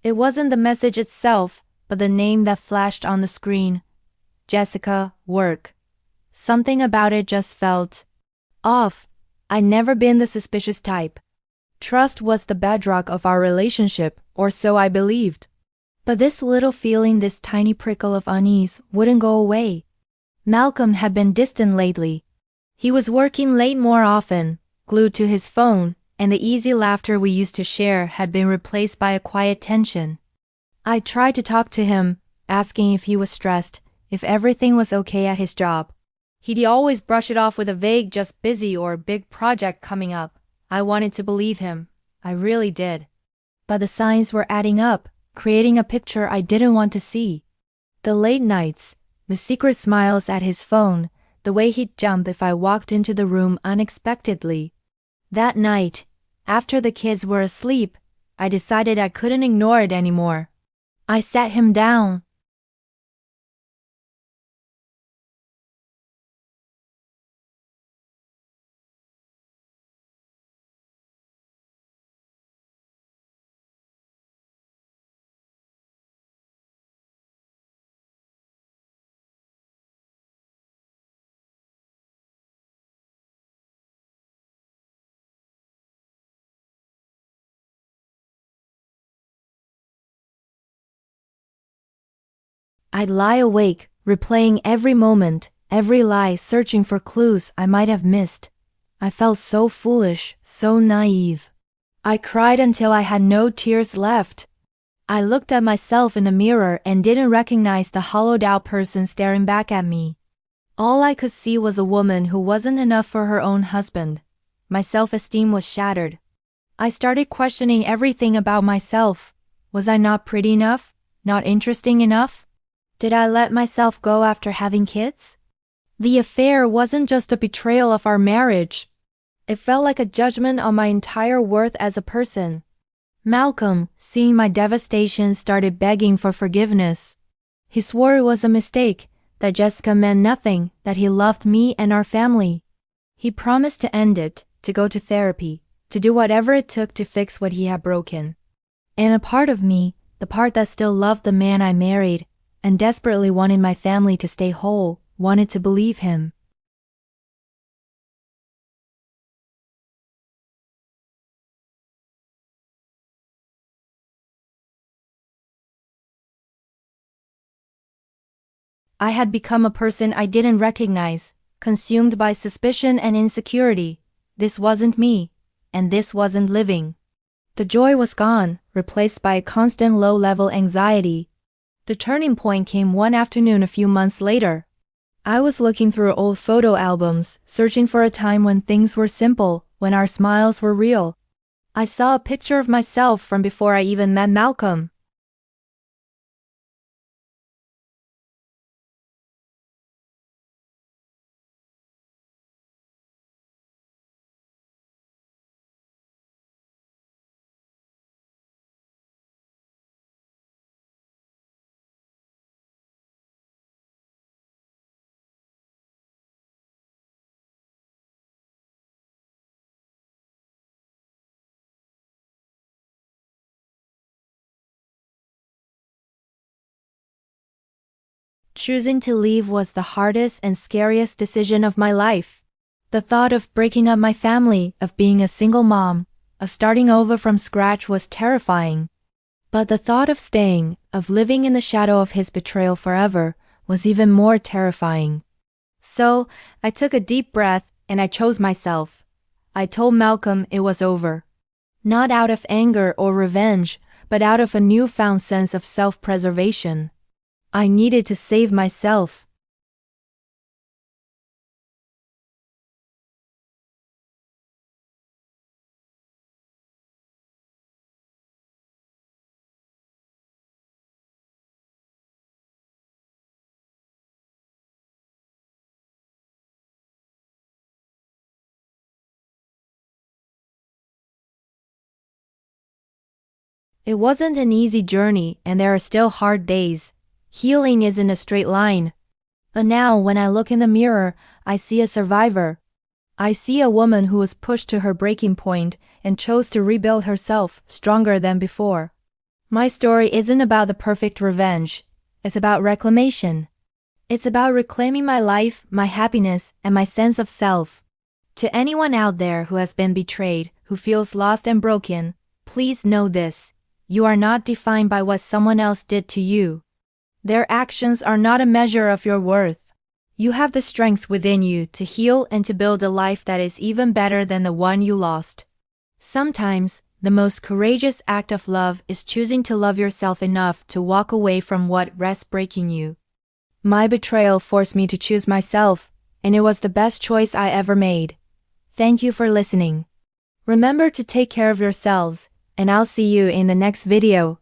It wasn't the message itself, but the name that flashed on the screen. Jessica, work. Something about it just felt off. I'd never been the suspicious type. Trust was the bedrock of our relationship, or so I believed. But this little feeling, this tiny prickle of unease, wouldn't go away. Malcolm had been distant lately. He was working late more often, glued to his phone, and the easy laughter we used to share had been replaced by a quiet tension. I tried to talk to him, asking if he was stressed, if everything was okay at his job. He'd always brush it off with a vague "just busy" or "big project coming up." I wanted to believe him. I really did. But the signs were adding up, creating a picture I didn't want to see. The late nights, the secret smiles at his phone, the way he'd jump if I walked into the room unexpectedly. That night, after the kids were asleep, I decided I couldn't ignore it anymore. I sat him down. I'd lie awake, replaying every moment, every lie, searching for clues I might have missed. I felt so foolish, so naive. I cried until I had no tears left. I looked at myself in the mirror and didn't recognize the hollowed-out person staring back at me. All I could see was a woman who wasn't enough for her own husband. My self-esteem was shattered. I started questioning everything about myself. Was I not pretty enough? Not interesting enough? Did I let myself go after having kids? The affair wasn't just a betrayal of our marriage. It felt like a judgment on my entire worth as a person. Malcolm, seeing my devastation, started begging for forgiveness. He swore it was a mistake, that Jessica meant nothing, that he loved me and our family. He promised to end it, to go to therapy, to do whatever it took to fix what he had broken. And a part of me, the part that still loved the man I married, and desperately wanted my family to stay whole, wanted to believe him. I had become a person I didn't recognize, consumed by suspicion and insecurity. This wasn't me, and this wasn't living. The joy was gone, replaced by a constant low-level anxiety. The turning point came one afternoon a few months later. I was looking through old photo albums, searching for a time when things were simple, when our smiles were real. I saw a picture of myself from before I even met Malcolm. Choosing to leave was the hardest and scariest decision of my life. The thought of breaking up my family, of being a single mom, of starting over from scratch was terrifying. But the thought of staying, of living in the shadow of his betrayal forever, was even more terrifying. So, I took a deep breath and I chose myself. I told Malcolm it was over. Not out of anger or revenge, but out of a newfound sense of self-preservation. I needed to save myself. It wasn't an easy journey, and there are still hard days. Healing isn't a straight line. But now when I look in the mirror, I see a survivor. I see a woman who was pushed to her breaking point and chose to rebuild herself stronger than before. My story isn't about the perfect revenge. It's about reclamation. It's about reclaiming my life, my happiness, and my sense of self. To anyone out there who has been betrayed, who feels lost and broken, please know this. You are not defined by what someone else did to you. Their actions are not a measure of your worth. You have the strength within you to heal and to build a life that is even better than the one you lost. Sometimes, the most courageous act of love is choosing to love yourself enough to walk away from what rests breaking you. My betrayal forced me to choose myself, and it was the best choice I ever made. Thank you for listening. Remember to take care of yourselves, and I'll see you in the next video.